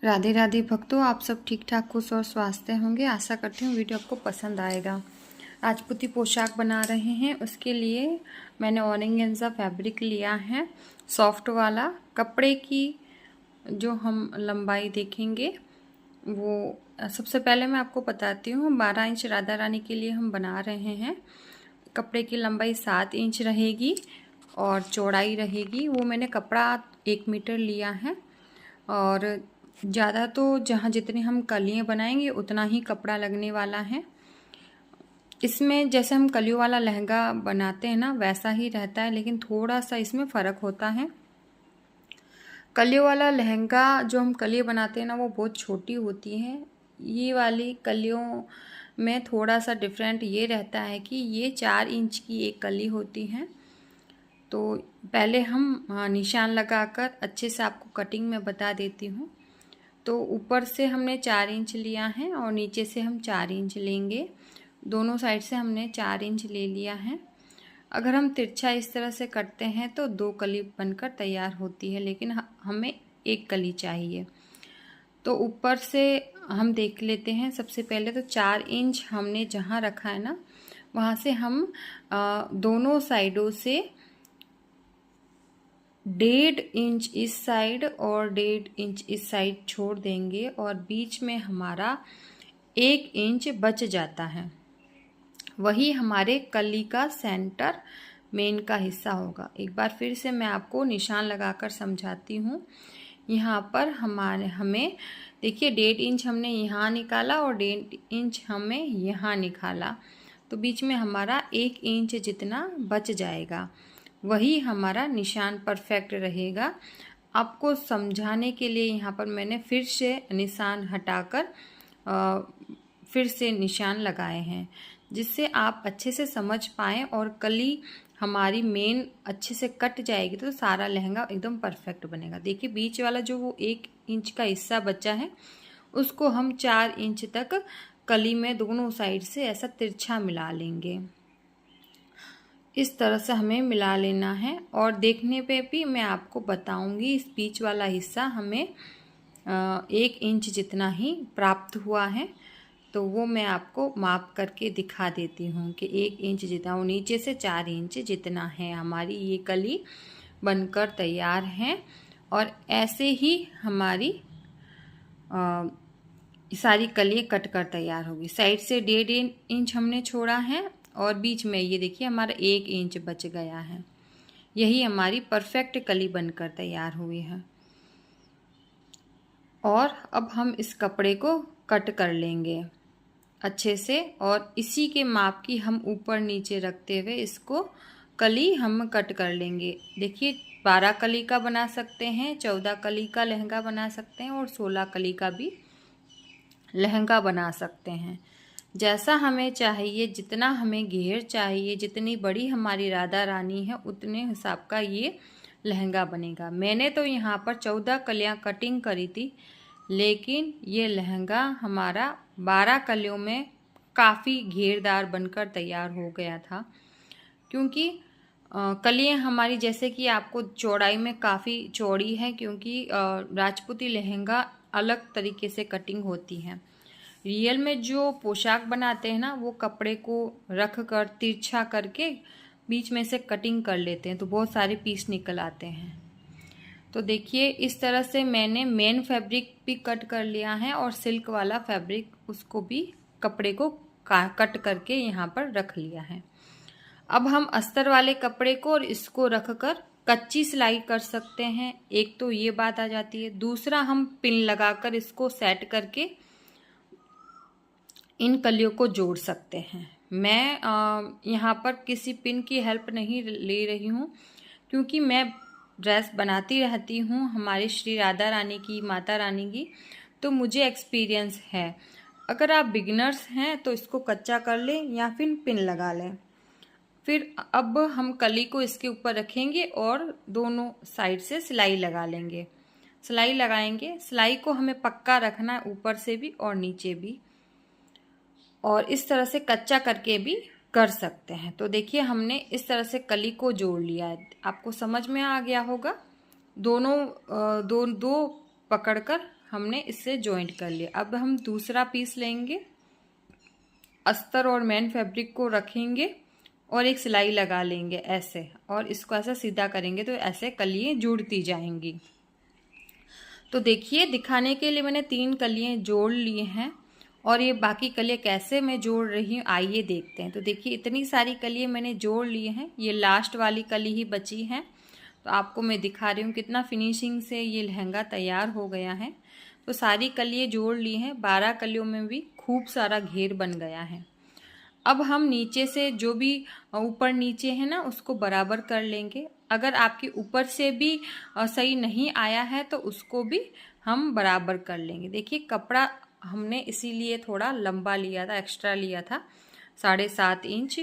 राधे राधे भक्तों, आप सब ठीक ठाक खुश और स्वास्थ्य होंगे। आशा करती हूँ वीडियो आपको पसंद आएगा। राजपूती पोशाक बना रहे हैं, उसके लिए मैंने ऑर्गेन्जा फैब्रिक लिया है, सॉफ्ट वाला। कपड़े की जो हम लंबाई देखेंगे वो सबसे पहले मैं आपको बताती हूँ। 12 इंच राधा रानी के लिए हम बना रहे हैं। कपड़े की लंबाई 7 इंच रहेगी और चौड़ाई रहेगी, वो मैंने कपड़ा 1 मीटर लिया है। और ज़्यादा तो जहाँ जितनी हम कलियाँ बनाएंगे उतना ही कपड़ा लगने वाला है। इसमें जैसे हम कलियों वाला लहंगा बनाते हैं ना, वैसा ही रहता है, लेकिन थोड़ा सा इसमें फ़र्क होता है। कलियों वाला लहंगा जो हम कलियाँ बनाते हैं ना, वो बहुत छोटी होती हैं। ये वाली कलियों में थोड़ा सा डिफरेंट ये रहता है कि ये 4 इंच की एक कली होती है। तो पहले हम निशान लगाकर अच्छे से आपको कटिंग में बता देती हूँ। तो ऊपर से हमने 4 इंच लिया है और नीचे से हम 4 इंच लेंगे। दोनों साइड से हमने 4 इंच ले लिया है। अगर हम तिरछा इस तरह से कटते हैं तो 2 कली बनकर तैयार होती है, लेकिन हमें 1 कली चाहिए। तो ऊपर से हम देख लेते हैं। सबसे पहले तो 4 इंच हमने जहाँ रखा है ना, वहाँ से हम दोनों साइडों से 1.5 इंच इस साइड और 1.5 इंच इस साइड छोड़ देंगे और बीच में हमारा 1 इंच बच जाता है। वही हमारे कली का सेंटर मेन का हिस्सा होगा। एक बार फिर से मैं आपको निशान लगाकर समझाती हूँ। यहाँ पर हमें देखिए 1.5 इंच हमने यहाँ निकाला और 1.5 इंच हमें यहाँ निकाला, तो बीच में हमारा 1 इंच जितना बच जाएगा। वही हमारा निशान परफेक्ट रहेगा। आपको समझाने के लिए यहाँ पर मैंने फिर से निशान हटाकर फिर से निशान लगाए हैं, जिससे आप अच्छे से समझ पाएँ और कली हमारी मेन अच्छे से कट जाएगी तो सारा लहंगा एकदम परफेक्ट बनेगा। देखिए बीच वाला जो वो 1 इंच का हिस्सा बचा है, उसको हम 4 इंच तक कली में दोनों साइड से ऐसा तिरछा मिला लेंगे। इस तरह से हमें मिला लेना है। और देखने पे भी मैं आपको बताऊंगी, इस बीच वाला हिस्सा हमें 1 इंच जितना ही प्राप्त हुआ है, तो वो मैं आपको माप करके दिखा देती हूँ कि 1 इंच जितना, वो नीचे से 4 इंच जितना है। हमारी ये कली बनकर तैयार है और ऐसे ही हमारी सारी कली कट कर तैयार होगी। साइड से 1.5 इंच हमने छोड़ा है और बीच में ये देखिए हमारा 1 इंच बच गया है। यही हमारी परफेक्ट कली बनकर तैयार हुई है। और अब हम इस कपड़े को कट कर लेंगे अच्छे से, और इसी के माप की हम ऊपर नीचे रखते हुए इसको कली हम कट कर लेंगे। देखिए 12 कली का बना सकते हैं, 14 कली का लहंगा बना सकते हैं और 16 कली का भी लहंगा बना सकते हैं। जैसा हमें चाहिए, जितना हमें घेर चाहिए, जितनी बड़ी हमारी राधा रानी है उतने हिसाब का ये लहंगा बनेगा। मैंने तो यहाँ पर 14 कलियाँ कटिंग करी थी, लेकिन ये लहंगा हमारा 12 कलियों में काफ़ी घेरदार बनकर तैयार हो गया था। क्योंकि कलियाँ हमारी जैसे कि आपको चौड़ाई में काफ़ी चौड़ी है, क्योंकि राजपूती लहंगा अलग तरीके से कटिंग होती है। रियल में जो पोशाक बनाते हैं ना, वो कपड़े को रख कर तिरछा करके बीच में से कटिंग कर लेते हैं, तो बहुत सारे पीस निकल आते हैं। तो देखिए इस तरह से मैंने मेन फैब्रिक भी कट कर लिया है और सिल्क वाला फैब्रिक उसको भी कपड़े को कट करके यहाँ पर रख लिया है। अब हम अस्तर वाले कपड़े को और इसको रख कर कच्ची सिलाई कर सकते हैं। एक तो ये बात आ जाती है। दूसरा, हम पिन लगाकर इसको सेट करके इन कलियों को जोड़ सकते हैं। मैं यहाँ पर किसी पिन की हेल्प नहीं ले रही हूँ, क्योंकि मैं ड्रेस बनाती रहती हूँ हमारी श्री राधा रानी की, माता रानी की, तो मुझे एक्सपीरियंस है। अगर आप बिगिनर्स हैं तो इसको कच्चा कर लें या फिर पिन लगा लें। फिर अब हम कली को इसके ऊपर रखेंगे और दोनों साइड से सिलाई लगा लेंगे। सिलाई लगाएंगे, सिलाई को हमें पक्का रखना है, ऊपर से भी और नीचे भी, और इस तरह से कच्चा करके भी कर सकते हैं। तो देखिए हमने इस तरह से कली को जोड़ लिया है। आपको समझ में आ गया होगा। दोनों दो पकड़कर हमने इससे जॉइंट कर लिया। अब हम दूसरा पीस लेंगे, अस्तर और मेन फैब्रिक को रखेंगे और एक सिलाई लगा लेंगे ऐसे, और इसको ऐसा सीधा करेंगे तो ऐसे कलियां जुड़ती जाएंगी। तो देखिए, दिखाने के लिए मैंने 3 कलियां जोड़ लिए हैं, और ये बाकी कलियां कैसे मैं जोड़ रही हूँ आइए देखते हैं। तो देखिए, इतनी सारी कलियां मैंने जोड़ लिए हैं, ये लास्ट वाली कली ही बची है। तो आपको मैं दिखा रही हूँ कितना फिनिशिंग से ये लहंगा तैयार हो गया है। तो सारी कलियां जोड़ ली हैं, 12 कलियों में भी खूब सारा घेर बन गया है। अब हम नीचे से जो भी ऊपर नीचे है ना, उसको बराबर कर लेंगे। अगर आपके ऊपर से भी सही नहीं आया है तो उसको भी हम बराबर कर लेंगे। देखिए, कपड़ा हमने इसीलिए थोड़ा लंबा लिया था, एक्स्ट्रा लिया था 7.5 इंच,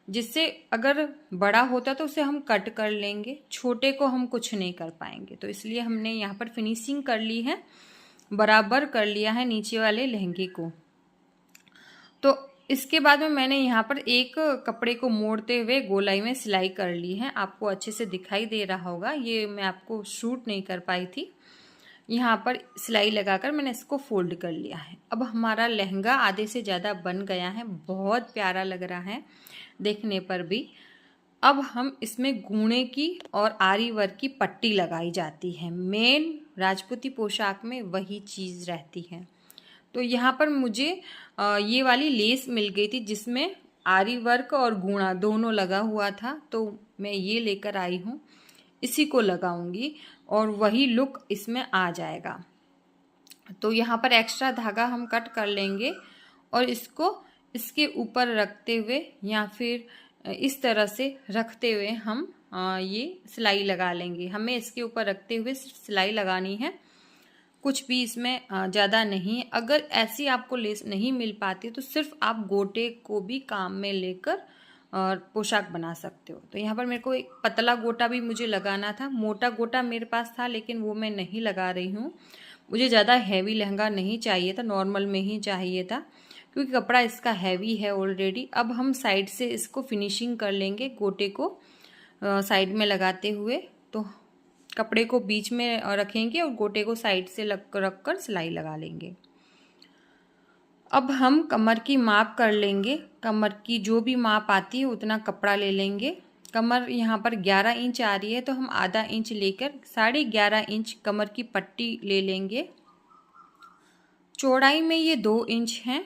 जिससे अगर बड़ा होता तो उसे हम कट कर लेंगे, छोटे को हम कुछ नहीं कर पाएंगे। तो इसलिए हमने यहाँ पर फिनिशिंग कर ली है, बराबर कर लिया है नीचे वाले लहंगे को। तो इसके बाद में मैंने यहाँ पर एक कपड़े को मोड़ते हुए गोलाई में सिलाई कर ली है। आपको अच्छे से दिखाई दे रहा होगा, ये मैं आपको शूट नहीं कर पाई थी। यहाँ पर सिलाई लगाकर मैंने इसको फोल्ड कर लिया है। अब हमारा लहंगा आधे से ज़्यादा बन गया है, बहुत प्यारा लग रहा है देखने पर भी। अब हम इसमें गूणे की और आरी वर्क की पट्टी लगाई जाती है, मेन राजपूती पोशाक में वही चीज़ रहती है। तो यहाँ पर मुझे ये वाली लेस मिल गई थी जिसमें आरी वर्क और गूणा दोनों लगा हुआ था, तो मैं ये लेकर आई हूँ, इसी को लगाऊंगी और वही लुक इसमें आ जाएगा। तो यहाँ पर एक्स्ट्रा धागा हम कट कर लेंगे और इसको इसके ऊपर रखते हुए या फिर इस तरह से रखते हुए हम ये सिलाई लगा लेंगे। हमें इसके ऊपर रखते हुए सिलाई लगानी है, कुछ भी इसमें ज़्यादा नहीं। अगर ऐसी आपको लेस नहीं मिल पाती तो सिर्फ आप गोटे को भी काम में लेकर और पोशाक बना सकते हो। तो यहाँ पर मेरे को एक पतला गोटा भी मुझे लगाना था, मोटा गोटा मेरे पास था लेकिन वो मैं नहीं लगा रही हूँ। मुझे ज़्यादा हैवी लहंगा नहीं चाहिए था, नॉर्मल में ही चाहिए था क्योंकि कपड़ा इसका हैवी है ऑलरेडी। अब हम साइड से इसको फिनिशिंग कर लेंगे, गोटे को साइड में लगाते हुए। तो कपड़े को बीच में रखेंगे और गोटे को साइड से रख कर सिलाई लगा लेंगे। अब हम कमर की माप कर लेंगे, कमर की जो भी माप आती है उतना कपड़ा ले लेंगे। कमर यहाँ पर 11 इंच आ रही है तो हम आधा इंच लेकर 11.5 इंच कमर की पट्टी ले लेंगे। चौड़ाई में ये 2 इंच है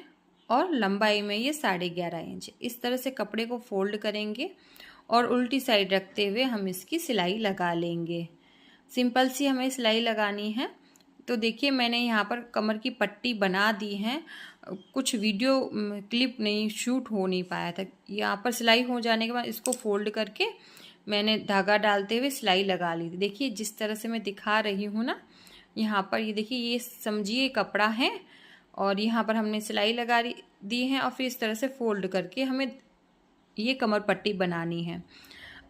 और लंबाई में ये 11.5 इंच। इस तरह से कपड़े को फोल्ड करेंगे और उल्टी साइड रखते हुए हम इसकी सिलाई लगा लेंगे। सिंपल सी हमें सिलाई लगानी है। तो देखिए, मैंने यहाँ पर कमर की पट्टी बना दी है, कुछ वीडियो क्लिप नहीं शूट हो नहीं पाया था। यहाँ पर सिलाई हो जाने के बाद इसको फोल्ड करके मैंने धागा डालते हुए सिलाई लगा ली थी। देखिए, जिस तरह से मैं दिखा रही हूँ ना, यहाँ पर ये देखिए, ये समझिए कपड़ा है और यहाँ पर हमने सिलाई लगा दी है और फिर इस तरह से फोल्ड करके हमें ये कमर पट्टी बनानी है।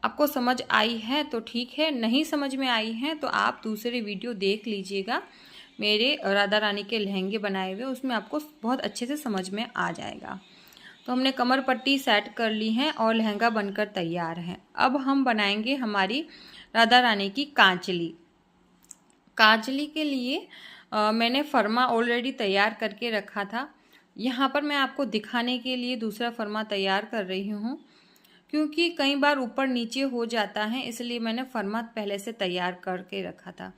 आपको समझ आई है तो ठीक है, नहीं समझ में आई है तो आप दूसरे वीडियो देख लीजिएगा, मेरे राधा रानी के लहंगे बनाए हुए, उसमें आपको बहुत अच्छे से समझ में आ जाएगा। तो हमने कमर पट्टी सेट कर ली है और लहंगा बनकर तैयार है। अब हम बनाएंगे हमारी राधा रानी की कांचली। कांचली के लिए मैंने फरमा ऑलरेडी तैयार करके रखा था। यहाँ पर मैं आपको दिखाने के लिए दूसरा फरमा तैयार कर रही हूँ क्योंकि कई बार ऊपर नीचे हो जाता है, इसलिए मैंने फरमा पहले से तैयार करके रखा था।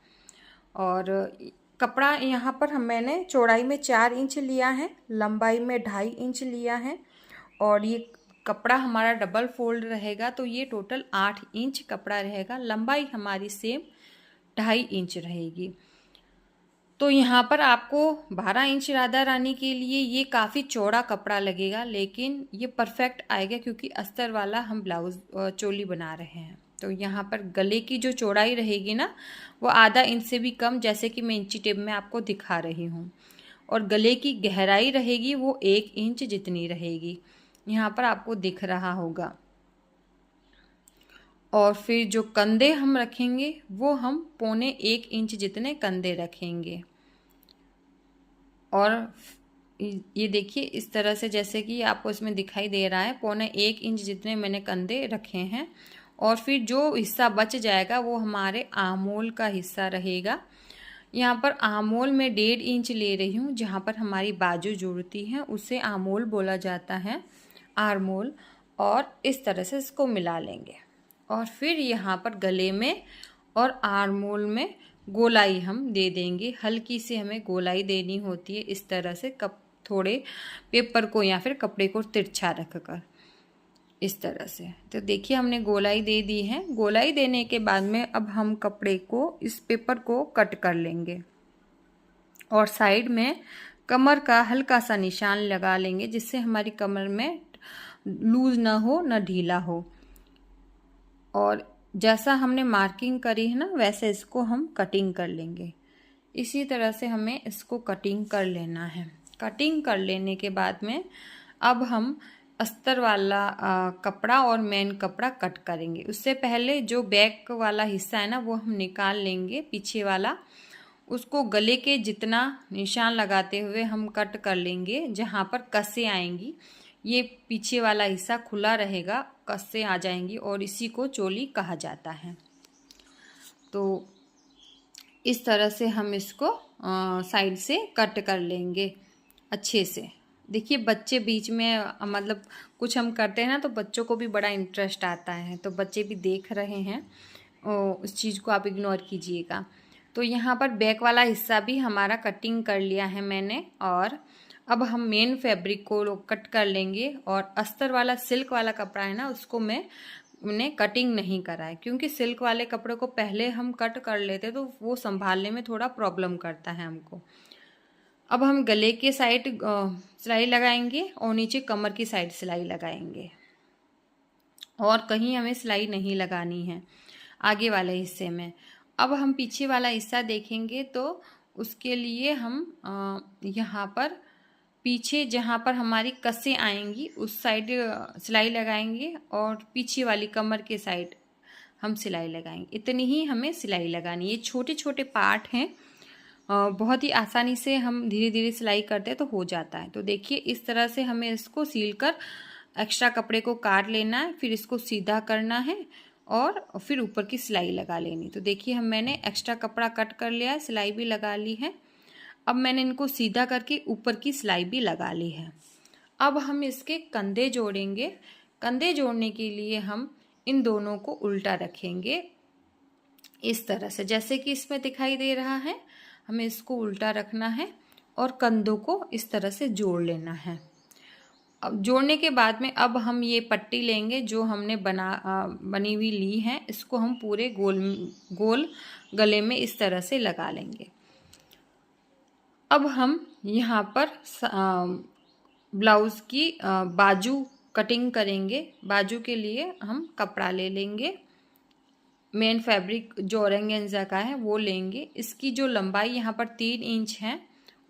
और कपड़ा यहाँ पर मैंने चौड़ाई में 4 इंच लिया है, लंबाई में 2.5 इंच लिया है और ये कपड़ा हमारा डबल फोल्ड रहेगा तो ये टोटल 8 इंच कपड़ा रहेगा। लंबाई हमारी सेम 2.5 इंच रहेगी। तो यहाँ पर आपको 12 इंच राधा रानी के लिए ये काफ़ी चौड़ा कपड़ा लगेगा, लेकिन ये परफेक्ट आएगा क्योंकि अस्तर वाला हम ब्लाउज चोली बना रहे हैं। तो यहाँ पर गले की जो चौड़ाई रहेगी ना, वो आधा इंच से भी कम, जैसे कि मैं इंची टेप में आपको दिखा रही हूँ। और गले की गहराई रहेगी वो 1 इंच जितनी रहेगी, यहाँ पर आपको दिख रहा होगा। और फिर जो कंधे हम रखेंगे वो हम 1.25 इंच जितने कंधे रखेंगे। और ये देखिए, इस तरह से जैसे कि आपको इसमें दिखाई दे रहा है, 1.25 इंच जितने मैंने कंधे रखे हैं। और फिर जो हिस्सा बच जाएगा वो हमारे आमोल का हिस्सा रहेगा। यहाँ पर आमोल में 1.5 इंच ले रही हूँ। जहाँ पर हमारी बाजू जुड़ती है उसे आमोल बोला जाता है, आर्मोल। और इस तरह से इसको मिला लेंगे और फिर यहाँ पर गले में और आर्मोल में गोलाई हम दे देंगे। हल्की सी हमें गोलाई देनी होती है इस तरह से, थोड़े पेपर को या फिर कपड़े को तिरछा रखकर इस तरह से। तो देखिए हमने गोलाई दे दी है। गोलाई देने के बाद में अब हम कपड़े को, इस पेपर को कट कर लेंगे और साइड में कमर का हल्का सा निशान लगा लेंगे, जिससे हमारी कमर में लूज ना हो ना ढीला हो। और जैसा हमने मार्किंग करी है ना, वैसे इसको हम कटिंग कर लेंगे। इसी तरह से हमें इसको कटिंग कर लेना है। कटिंग कर लेने के बाद में अब हम अस्तर वाला कपड़ा और मेन कपड़ा कट करेंगे। उससे पहले जो बैक वाला हिस्सा है ना, वो हम निकाल लेंगे, पीछे वाला। उसको गले के जितना निशान लगाते हुए हम कट कर लेंगे। जहाँ पर कसें आएंगी, ये पीछे वाला हिस्सा खुला रहेगा, कसें आ जाएंगी और इसी को चोली कहा जाता है। तो इस तरह से हम इसको साइड से कट कर लेंगे अच्छे से। देखिए बच्चे बीच में मतलब कुछ हम करते हैं ना, तो बच्चों को भी बड़ा इंटरेस्ट आता है, तो बच्चे भी देख रहे हैं, उस चीज़ को आप इग्नोर कीजिएगा। तो यहाँ पर बैक वाला हिस्सा भी हमारा कटिंग कर लिया है मैंने। और अब हम मेन फैब्रिक को कट कर लेंगे। और अस्तर वाला सिल्क वाला कपड़ा है ना, उसको मैंने कटिंग नहीं करा है, क्योंकि सिल्क वाले कपड़े को पहले हम कट कर लेते तो वो संभालने में थोड़ा प्रॉब्लम करता है हमको। अब हम गले के साइड सिलाई लगाएंगे और नीचे कमर की साइड सिलाई लगाएंगे, और कहीं हमें सिलाई नहीं लगानी है आगे वाले हिस्से में। अब हम पीछे वाला हिस्सा देखेंगे तो उसके लिए हम यहाँ पर पीछे जहाँ पर हमारी कसें आएंगी उस साइड सिलाई लगाएंगे और पीछे वाली कमर के साइड हम सिलाई लगाएंगे। इतनी ही हमें सिलाई लगानी है। ये छोटे छोटे पार्ट हैं, बहुत ही आसानी से हम धीरे धीरे सिलाई करते हैं तो हो जाता है। तो देखिए इस तरह से हमें इसको सील कर एक्स्ट्रा कपड़े को काट लेना है, फिर इसको सीधा करना है और फिर ऊपर की सिलाई लगा लेनी। तो देखिए मैंने एक्स्ट्रा कपड़ा कट कर लिया है, सिलाई भी लगा ली है। अब मैंने इनको सीधा करके ऊपर की सिलाई भी लगा ली है। अब हम इसके कंधे जोड़ेंगे। कंधे जोड़ने के लिए हम इन दोनों को उल्टा रखेंगे इस तरह से, जैसे कि इसमें दिखाई दे रहा है। हमें इसको उल्टा रखना है और कंधों को इस तरह से जोड़ लेना है। अब जोड़ने के बाद में अब हम ये पट्टी लेंगे जो हमने बनी हुई ली है, इसको हम पूरे गोल गले में इस तरह से लगा लेंगे। अब हम यहाँ पर ब्लाउज़ की बाजू कटिंग करेंगे। बाजू के लिए हम कपड़ा ले लेंगे, मेन फैब्रिक जो ऑर्गेन्जा का है वो लेंगे। इसकी जो लंबाई यहाँ पर 3 इंच है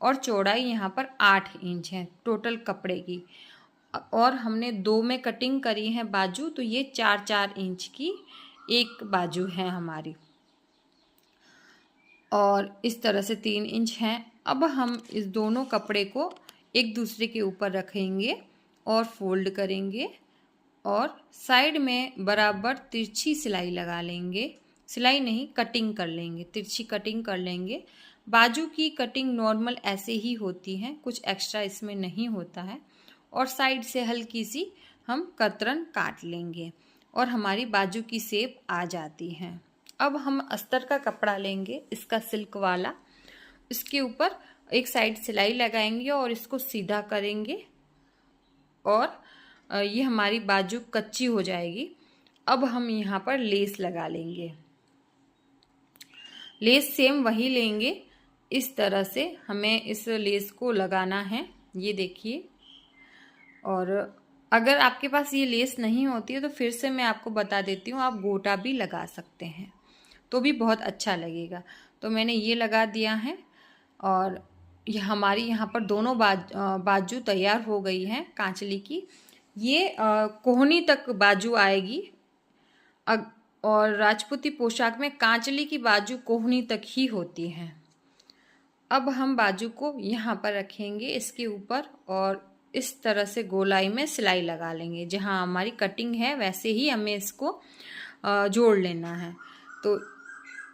और चौड़ाई यहाँ पर 8 इंच है टोटल कपड़े की। और हमने 2 में कटिंग करी है बाजू, तो ये 4-4 इंच की एक बाजू है हमारी, और इस तरह से 3 इंच है। अब हम इस दोनों कपड़े को एक दूसरे के ऊपर रखेंगे और फोल्ड करेंगे और साइड में बराबर तिरछी सिलाई लगा लेंगे। सिलाई नहीं, कटिंग कर लेंगे, तिरछी कटिंग कर लेंगे। बाजू की कटिंग नॉर्मल ऐसे ही होती है, कुछ एक्स्ट्रा इसमें नहीं होता है। और साइड से हल्की सी हम कतरन काट लेंगे और हमारी बाजू की शेप आ जाती है। अब हम अस्तर का कपड़ा लेंगे, इसका सिल्क वाला, इसके ऊपर एक साइड सिलाई लगाएंगे और इसको सीधा करेंगे और ये हमारी बाजू कच्ची हो जाएगी। अब हम यहाँ पर लेस लगा लेंगे। लेस सेम वही लेंगे, इस तरह से हमें इस लेस को लगाना है, ये देखिए। और अगर आपके पास ये लेस नहीं होती है तो फिर से मैं आपको बता देती हूँ, आप गोटा भी लगा सकते हैं तो भी बहुत अच्छा लगेगा। तो मैंने ये लगा दिया है और ये हमारी यहाँ पर दोनों बाजू तैयार हो गई है कांचली की। ये कोहनी तक बाजू आएगी और राजपूती पोशाक में कांचली की बाजू कोहनी तक ही होती है। अब हम बाजू को यहाँ पर रखेंगे इसके ऊपर और इस तरह से गोलाई में सिलाई लगा लेंगे। जहाँ हमारी कटिंग है वैसे ही हमें इसको जोड़ लेना है। तो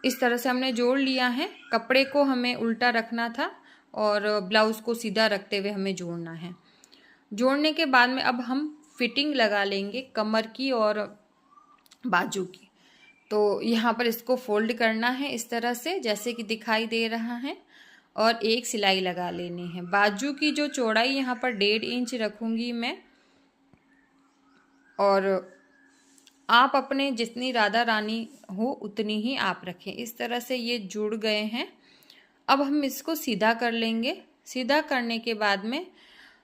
इस तरह से हमने जोड़ लिया है। कपड़े को हमें उल्टा रखना था और ब्लाउज़ को सीधा रखते हुए हमें जोड़ना है। जोड़ने के बाद में अब हम फिटिंग लगा लेंगे कमर की और बाजू की। तो यहाँ पर इसको फोल्ड करना है इस तरह से जैसे कि दिखाई दे रहा है और एक सिलाई लगा लेनी है। बाजू की जो चौड़ाई यहाँ पर 1.5 इंच रखूँगी मैं, और आप अपने जितनी राधा रानी हो उतनी ही आप रखें। इस तरह से ये जुड़ गए हैं। अब हम इसको सीधा कर लेंगे। सीधा करने के बाद में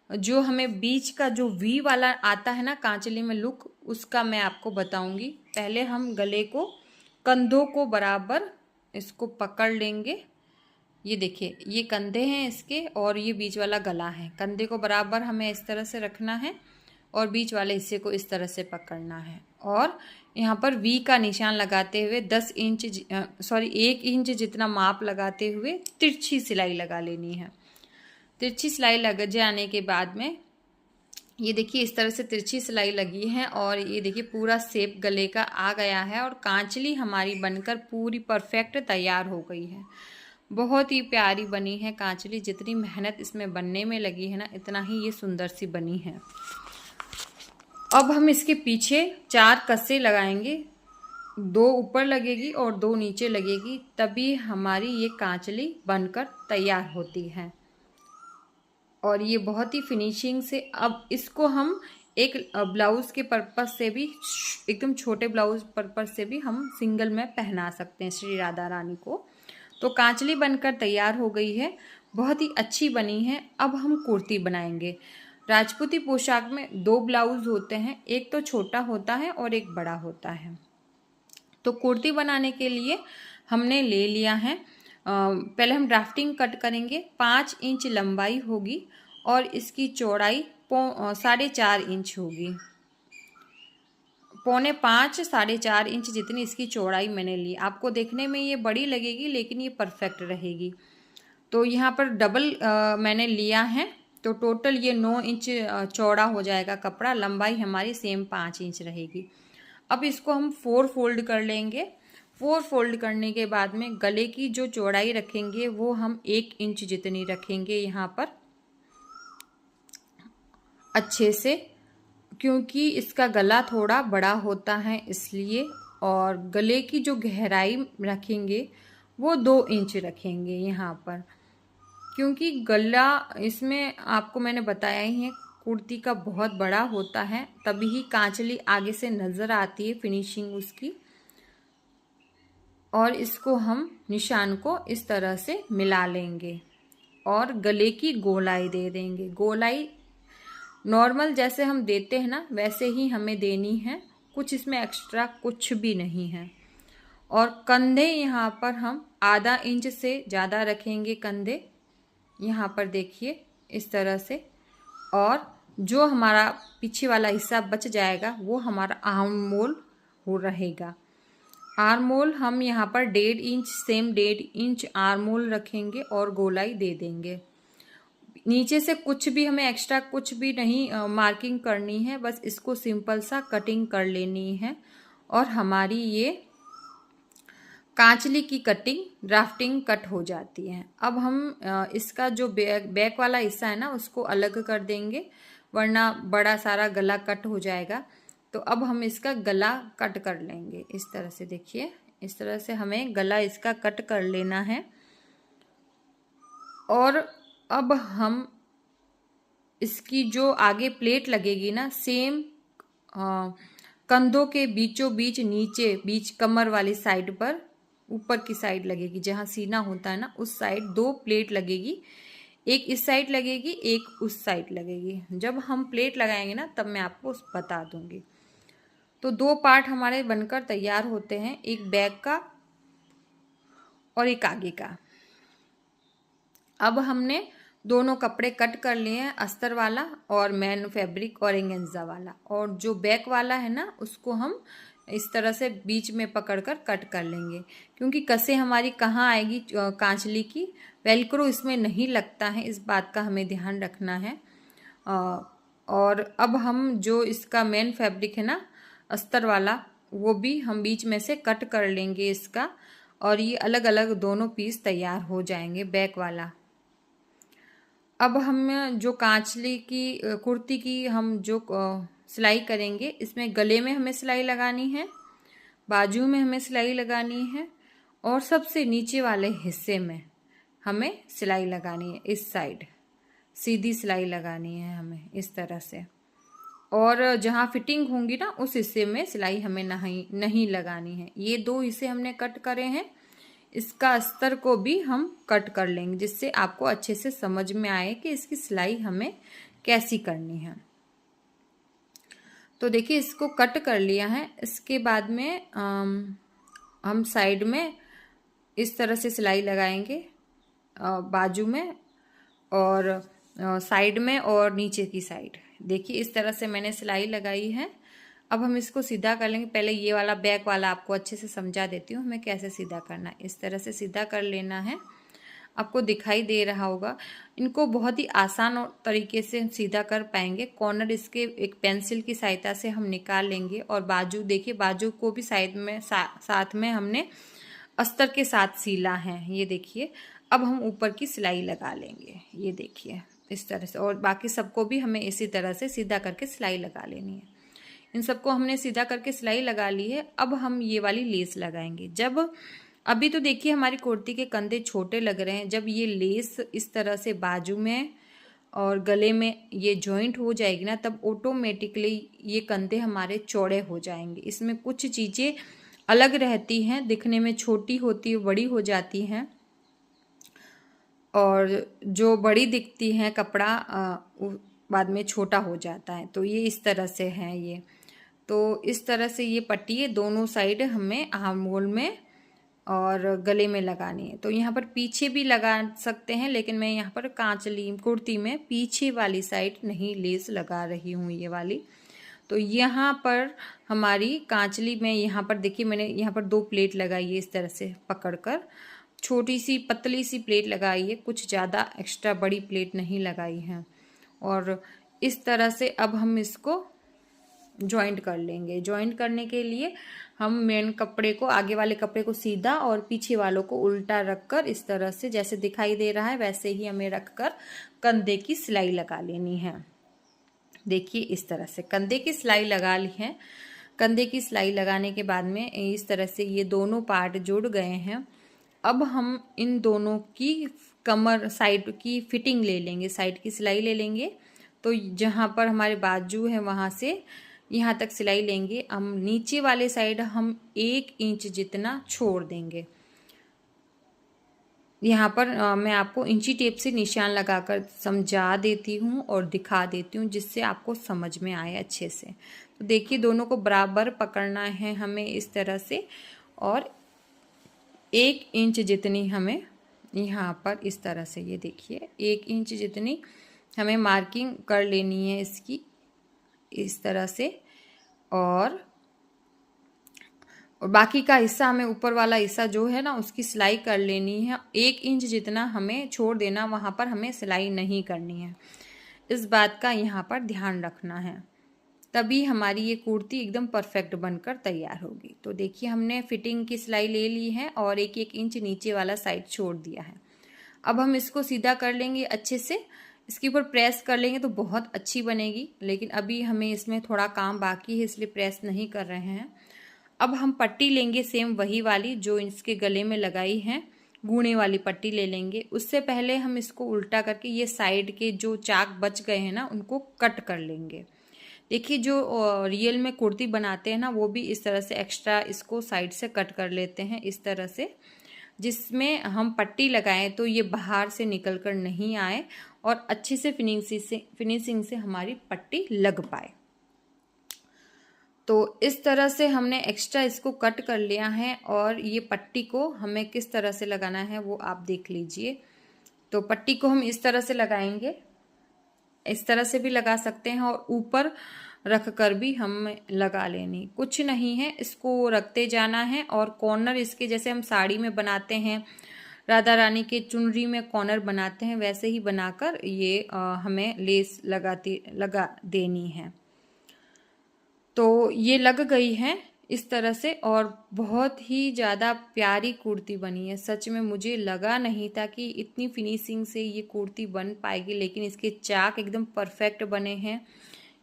जो हमें बीच का जो वी वाला आता है ना कांचली में लुक, उसका मैं आपको बताऊंगी। पहले हम गले को, कंधों को बराबर इसको पकड़ लेंगे। ये देखिए, ये कंधे हैं इसके और ये बीच वाला गला है। कंधे को बराबर हमें इस तरह से रखना है और बीच वाले हिस्से को इस तरह से पकड़ना है और यहाँ पर वी का निशान लगाते हुए 1 इंच जितना माप लगाते हुए तिरछी सिलाई लगा लेनी है। तिरछी सिलाई लग जाने के बाद में ये देखिए इस तरह से तिरछी सिलाई लगी है और ये देखिए पूरा शेप गले का आ गया है और कांचली हमारी बनकर पूरी परफेक्ट तैयार हो गई है। बहुत ही प्यारी बनी है कांचली। जितनी मेहनत इसमें बनने में लगी है ना, इतना ही ये सुंदर सी बनी है। अब हम इसके पीछे 4 कस्से लगाएंगे, 2 ऊपर लगेगी और 2 नीचे लगेगी, तभी हमारी ये कांचली बनकर तैयार होती है। और ये बहुत ही फिनिशिंग से, अब इसको हम एक ब्लाउज़ के पर्पस से भी, एकदम छोटे ब्लाउज पर्पस से भी हम सिंगल में पहना सकते हैं श्री राधा रानी को। तो कांचली बनकर तैयार हो गई है, बहुत ही अच्छी बनी है। अब हम कुर्ती बनाएंगे। राजपूती पोशाक में 2 ब्लाउज होते हैं, एक तो छोटा होता है और एक बड़ा होता है। तो कुर्ती बनाने के लिए हमने ले लिया है, पहले हम ड्राफ्टिंग कट करेंगे। 5 इंच लंबाई होगी और इसकी चौड़ाई 4.5 इंच होगी। 4.25 4.5 इंच जितनी इसकी चौड़ाई मैंने ली। आपको देखने में ये बड़ी लगेगी लेकिन ये परफेक्ट रहेगी। तो यहाँ पर डबल मैंने लिया है, तो टोटल ये 9 इंच चौड़ा हो जाएगा कपड़ा। लंबाई हमारी सेम 5 इंच रहेगी। अब इसको हम 4 फोल्ड कर लेंगे। 4 फोल्ड करने के बाद में गले की जो चौड़ाई रखेंगे वो हम 1 इंच जितनी रखेंगे यहाँ पर अच्छे से, क्योंकि इसका गला थोड़ा बड़ा होता है इसलिए। और गले की जो गहराई रखेंगे वो 2 इंच रखेंगे यहाँ पर, क्योंकि गला इसमें आपको मैंने बताया ही है कुर्ती का बहुत बड़ा होता है, तभी ही कांचली आगे से नज़र आती है फिनिशिंग उसकी। और इसको हम निशान को इस तरह से मिला लेंगे और गले की गोलाई दे देंगे। गोलाई नॉर्मल जैसे हम देते हैं ना वैसे ही हमें देनी है, कुछ इसमें एक्स्ट्रा कुछ भी नहीं है। और कंधे यहाँ पर हम आधा इंच से ज़्यादा रखेंगे कंधे, यहाँ पर देखिए इस तरह से। और जो हमारा पीछे वाला हिस्सा बच जाएगा वो हमारा आर्म मोल हो रहेगा। आर्म मोल हम यहाँ पर 1.5 इंच, सेम 1.5 इंच आर्म मोल रखेंगे और गोलाई दे देंगे। नीचे से कुछ भी हमें एक्स्ट्रा कुछ भी नहीं मार्किंग करनी है, बस इसको सिंपल सा कटिंग कर लेनी है और हमारी ये कांचली की कटिंग ड्राफ्टिंग कट हो जाती है। अब हम इसका जो बैक वाला हिस्सा है ना उसको अलग कर देंगे, वरना बड़ा सारा गला कट हो जाएगा। तो अब हम इसका गला कट कर लेंगे इस तरह से। देखिए इस तरह से हमें गला इसका कट कर लेना है। और अब हम इसकी जो आगे प्लेट लगेगी ना, सेम कंधों के बीचों बीच नीचे बीच कमर वाली साइड पर ऊपर की साइड लगेगी, जहाँ सीना होता है ना उस साइड 2 प्लेट लगेगी। एक इस साइड लगेगी, एक उस साइड लगेगी। जब हम प्लेट लगाएंगे ना तब मैं आपको बता दूंगी। तो 2 पार्ट हमारे बनकर तैयार होते हैं, एक बैक का और एक आगे का। अब हमने दोनों कपड़े कट कर लिए हैं, अस्तर वाला और मैन फैब्रिक ऑर्गेन्जा वाला। और जो बैक वाला है ना उसको हम इस तरह से बीच में पकड़कर कट कर लेंगे, क्योंकि कसे हमारी कहाँ आएगी कांचली की, वेलक्रो इसमें नहीं लगता है, इस बात का हमें ध्यान रखना है। और अब हम जो इसका मेन फैब्रिक है ना अस्तर वाला, वो भी हम बीच में से कट कर लेंगे इसका। और ये अलग अलग दोनों पीस तैयार हो जाएंगे बैक वाला। अब हम जो कांचली की कुर्ती की हम जो सिलाई करेंगे, इसमें गले में हमें सिलाई लगानी है, बाजू में हमें सिलाई लगानी है और सबसे नीचे वाले हिस्से में हमें सिलाई लगानी है। इस साइड सीधी सिलाई लगानी है हमें इस तरह से, और जहाँ फिटिंग होंगी ना उस हिस्से में सिलाई हमें नहीं लगानी है। ये 2 हिस्से हमने कट करे हैं, इसका अस्तर को भी हम कट कर लेंगे जिससे आपको अच्छे से समझ में आए कि इसकी सिलाई हमें कैसी करनी है। तो देखिए इसको कट कर लिया है। इसके बाद में हम साइड में इस तरह से सिलाई लगाएंगे, बाजू में और साइड में और नीचे की साइड। देखिए इस तरह से मैंने सिलाई लगाई है। अब हम इसको सीधा कर लेंगे। पहले ये वाला बैक वाला आपको अच्छे से समझा देती हूँ हमें कैसे सीधा करना है। इस तरह से सीधा कर लेना है, आपको दिखाई दे रहा होगा। इनको बहुत ही आसान तरीके से हम सीधा कर पाएंगे। कॉर्नर इसके एक पेंसिल की सहायता से हम निकाल लेंगे और बाजू देखिए, बाजू को भी साइड में साथ में हमने अस्तर के साथ सीला है। ये देखिए अब हम ऊपर की सिलाई लगा लेंगे, ये देखिए इस तरह से, और बाकी सबको भी हमें इसी तरह से सीधा करके सिलाई लगा लेनी है। इन सबको हमने सीधा करके सिलाई लगा ली है। अब हम ये वाली लेस लगाएंगे। जब अभी तो देखिए हमारी कुर्ती के कंधे छोटे लग रहे हैं, जब ये लेस इस तरह से बाजू में और गले में ये जॉइंट हो जाएगी ना, तब ऑटोमेटिकली ये कंधे हमारे चौड़े हो जाएंगे। इसमें कुछ चीज़ें अलग रहती हैं, दिखने में छोटी होती है, बड़ी हो जाती हैं, और जो बड़ी दिखती है कपड़ा बाद में छोटा हो जाता है। तो ये इस तरह से है ये। तो इस तरह से ये पट्टी दोनों साइड हमें आर्म होल में और गले में लगानी है। तो यहाँ पर पीछे भी लगा सकते हैं, लेकिन मैं यहाँ पर कांचली कुर्ती में पीछे वाली साइड नहीं लेस लगा रही हूँ, ये वाली। तो यहाँ पर हमारी कांचली में यहाँ पर देखिए मैंने यहाँ पर 2 प्लेट लगाई है इस तरह से पकड़कर, छोटी सी पतली सी प्लेट लगाई है, कुछ ज़्यादा एक्स्ट्रा बड़ी प्लेट नहीं लगाई है। और इस तरह से अब हम इसको जॉइंट कर लेंगे। जॉइंट करने के लिए हम मेन कपड़े को, आगे वाले कपड़े को सीधा और पीछे वालों को उल्टा रखकर इस तरह से जैसे दिखाई दे रहा है वैसे ही हमें रखकर कंधे की सिलाई लगा लेनी है। देखिए इस तरह से कंधे की सिलाई लगा ली है। कंधे की सिलाई लगाने के बाद में इस तरह से ये दोनों पार्ट जुड़ गए हैं। अब हम इन दोनों की कमर साइड की फिटिंग ले लेंगे, साइड की सिलाई ले लेंगे। तो जहाँ पर हमारे बाजू है वहाँ से यहाँ तक सिलाई लेंगे। हम नीचे वाले साइड हम 1 इंच जितना छोड़ देंगे। यहाँ पर मैं आपको इंची टेप से निशान लगाकर समझा देती हूँ और दिखा देती हूँ जिससे आपको समझ में आए अच्छे से। तो देखिए दोनों को बराबर पकड़ना है हमें इस तरह से, और 1 इंच जितनी हमें यहाँ पर इस तरह से, ये देखिए 1 इंच जितनी हमें मार्किंग कर लेनी है इसकी इस तरह से, और बाकी का हिस्सा हमें ऊपर वाला हिस्सा जो है ना उसकी सिलाई कर लेनी है। 1 इंच जितना हमें छोड़ देना, वहाँ पर हमें सिलाई नहीं करनी है। इस बात का यहाँ पर ध्यान रखना है, तभी हमारी ये कुर्ती एकदम परफेक्ट बनकर तैयार होगी। तो देखिए हमने फिटिंग की सिलाई ले ली है और 1-1 इंच नीचे वाला साइड छोड़ दिया है। अब हम इसको सीधा कर लेंगे अच्छे से, इसके ऊपर प्रेस कर लेंगे तो बहुत अच्छी बनेगी, लेकिन अभी हमें इसमें थोड़ा काम बाकी है इसलिए प्रेस नहीं कर रहे हैं। अब हम पट्टी लेंगे सेम वही वाली जो इसके गले में लगाई है, गूने वाली पट्टी ले लेंगे। उससे पहले हम इसको उल्टा करके ये साइड के जो चाक बच गए हैं ना उनको कट कर लेंगे। देखिए जो रियल में कुर्ती बनाते हैं ना वो भी इस तरह से एक्स्ट्रा इसको साइड से कट कर लेते हैं इस तरह से, जिसमें हम पट्टी लगाएं तो ये बाहर से निकल कर नहीं आए और अच्छे से फिनिशिंग से हमारी पट्टी लग पाए। तो इस तरह से हमने एक्स्ट्रा इसको कट कर लिया है और ये पट्टी को हमें किस तरह से लगाना है वो आप देख लीजिए। तो पट्टी को हम इस तरह से लगाएंगे, इस तरह से भी लगा सकते हैं और ऊपर रख कर भी हम लगा लेनी, कुछ नहीं है, इसको रखते जाना है। और कॉर्नर इसके जैसे हम साड़ी में बनाते हैं, राधा रानी के चुनरी में कॉर्नर बनाते हैं, वैसे ही बनाकर ये हमें लेस लगा देनी है। तो ये लग गई है इस तरह से। और बहुत ही ज़्यादा प्यारी कुर्ती बनी है। सच में मुझे लगा नहीं था कि इतनी फिनिशिंग से ये कुर्ती बन पाएगी, लेकिन इसके चाक एकदम परफेक्ट बने हैं।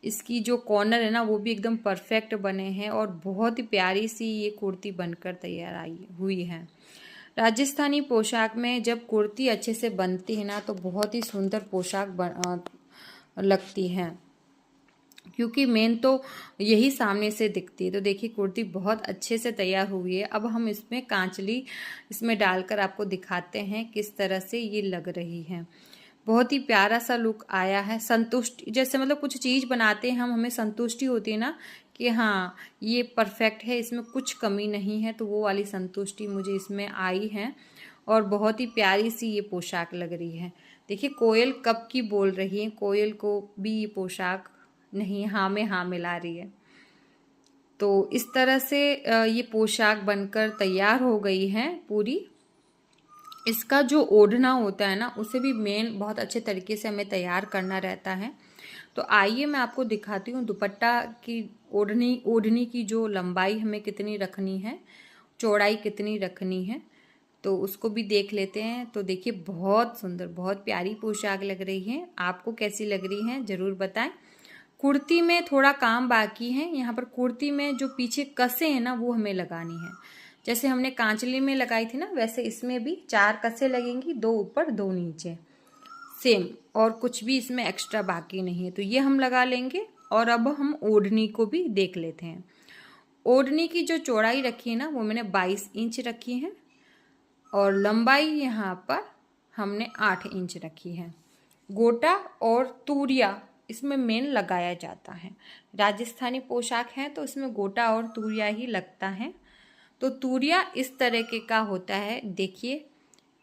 इसकी जो कॉर्नर है ना वो भी एकदम परफेक्ट बने हैं और बहुत ही प्यारी सी ये कुर्ती बनकर तैयार हुई है। राजस्थानी पोशाक में जब कुर्ती अच्छे से बनती है ना तो बहुत ही सुंदर पोशाक लगती है, क्योंकि मेन तो यही सामने से दिखती है। तो देखिए कुर्ती बहुत अच्छे से तैयार हुई है। अब हम इसमें कांचली इसमें डालकर आपको दिखाते हैं किस तरह से ये लग रही है। बहुत ही प्यारा सा लुक आया है। संतुष्टि जैसे मतलब कुछ चीज़ बनाते हैं हम, हमें संतुष्टि होती है ना कि हाँ ये परफेक्ट है, इसमें कुछ कमी नहीं है, तो वो वाली संतुष्टि मुझे इसमें आई है। और बहुत ही प्यारी सी ये पोशाक लग रही है। देखिए कोयल कब की बोल रही है, कोयल को भी ये पोशाक नहीं हाँ में हाँ मिला रही है। तो इस तरह से ये पोशाक बनकर तैयार हो गई है पूरी। इसका जो ओढ़ना होता है ना उसे भी मेन बहुत अच्छे तरीके से हमें तैयार करना रहता है। तो आइए मैं आपको दिखाती हूँ दुपट्टा की ओढ़नी की जो लंबाई हमें कितनी रखनी है, चौड़ाई कितनी रखनी है, तो उसको भी देख लेते हैं। तो देखिए बहुत सुंदर बहुत प्यारी पोशाक लग रही है। आपको कैसी लग रही है ज़रूर बताएं। कुर्ती में थोड़ा काम बाकी है। यहाँ पर कुर्ती में जो पीछे कसें हैं ना वो हमें लगानी है। जैसे हमने कांचली में लगाई थी ना, वैसे इसमें भी 4 कसें लगेंगी, 2 ऊपर 2 नीचे, सेम, और कुछ भी इसमें एक्स्ट्रा बाकी नहीं है। तो ये हम लगा लेंगे। और अब हम ओढ़नी को भी देख लेते हैं। ओढ़नी की जो चौड़ाई रखी है ना वो मैंने 22 इंच रखी है और लंबाई यहाँ पर हमने 8 इंच रखी है। गोटा और तूरिया इसमें मेन लगाया जाता है। राजस्थानी पोशाक है तो इसमें गोटा और तूरिया ही लगता है। तो तूरिया इस तरीके का होता है, देखिए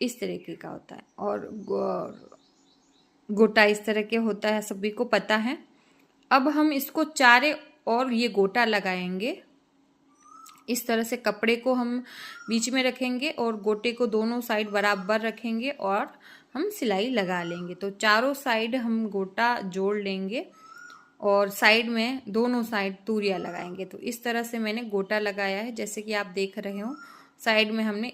इस तरीके का होता है, और गोटा इस तरह के होता है, सभी को पता है। अब हम इसको चारे और ये गोटा लगाएंगे। इस तरह से कपड़े को हम बीच में रखेंगे और गोटे को दोनों साइड बराबर रखेंगे और हम सिलाई लगा लेंगे। तो चारों साइड हम गोटा जोड़ लेंगे और साइड में दोनों साइड तूरिया लगाएंगे। तो इस तरह से मैंने गोटा लगाया है, जैसे कि आप देख रहे हो साइड में हमने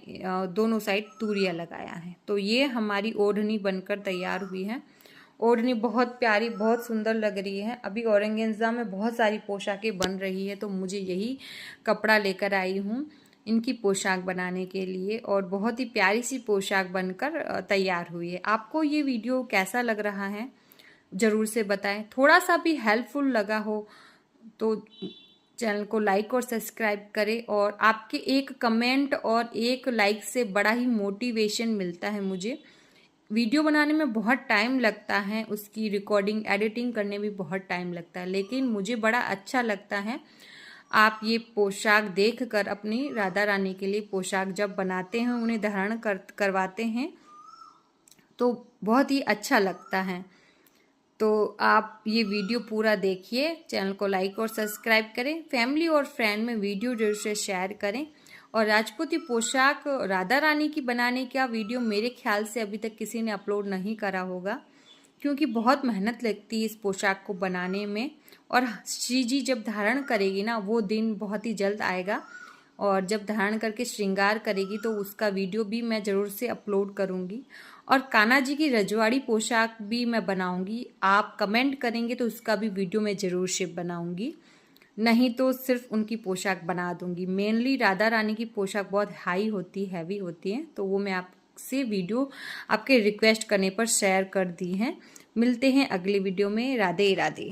दोनों साइड तूरिया लगाया है। तो ये हमारी ओढ़नी बनकर तैयार हुई है। ओढ़नी बहुत प्यारी बहुत सुंदर लग रही है। अभी ऑर्गेन्जा में बहुत सारी पोशाकें बन रही है, तो मुझे यही कपड़ा लेकर आई हूँ इनकी पोशाक बनाने के लिए, और बहुत ही प्यारी सी पोशाक बनकर तैयार हुई है। आपको ये वीडियो कैसा लग रहा है ज़रूर से बताएं। थोड़ा सा भी हेल्पफुल लगा हो तो चैनल को लाइक और सब्सक्राइब करें, और आपके एक कमेंट और एक लाइक से बड़ा ही मोटिवेशन मिलता है मुझे। वीडियो बनाने में बहुत टाइम लगता है, उसकी रिकॉर्डिंग एडिटिंग करने में बहुत टाइम लगता है, लेकिन मुझे बड़ा अच्छा लगता है। आप ये पोशाक देखकर अपनी राधा रानी के लिए पोशाक जब बनाते हैं, उन्हें धारण करवाते हैं तो बहुत ही अच्छा लगता है। तो आप ये वीडियो पूरा देखिए, चैनल को लाइक और सब्सक्राइब करें, फैमिली और फ्रेंड में वीडियो जरूर से शेयर करें। और राजपूती पोशाक राधा रानी की बनाने का वीडियो मेरे ख्याल से अभी तक किसी ने अपलोड नहीं करा होगा, क्योंकि बहुत मेहनत लगती है इस पोशाक को बनाने में। और श्री जी जब धारण करेगी ना वो दिन बहुत ही जल्द आएगा, और जब धारण करके श्रृंगार करेगी तो उसका वीडियो भी मैं ज़रूर से अपलोड करूँगी। और कान्हा जी की रजवाड़ी पोशाक भी मैं बनाऊँगी। आप कमेंट करेंगे तो उसका भी वीडियो मैं ज़रूर से बनाऊँगी, नहीं तो सिर्फ उनकी पोशाक बना दूँगी। मेनली राधा रानी की पोशाक बहुत हाई होती हैवी होती है, तो वो मैं आपसे वीडियो आपके रिक्वेस्ट करने पर शेयर कर दी है। मिलते हैं अगले वीडियो में। राधे राधे।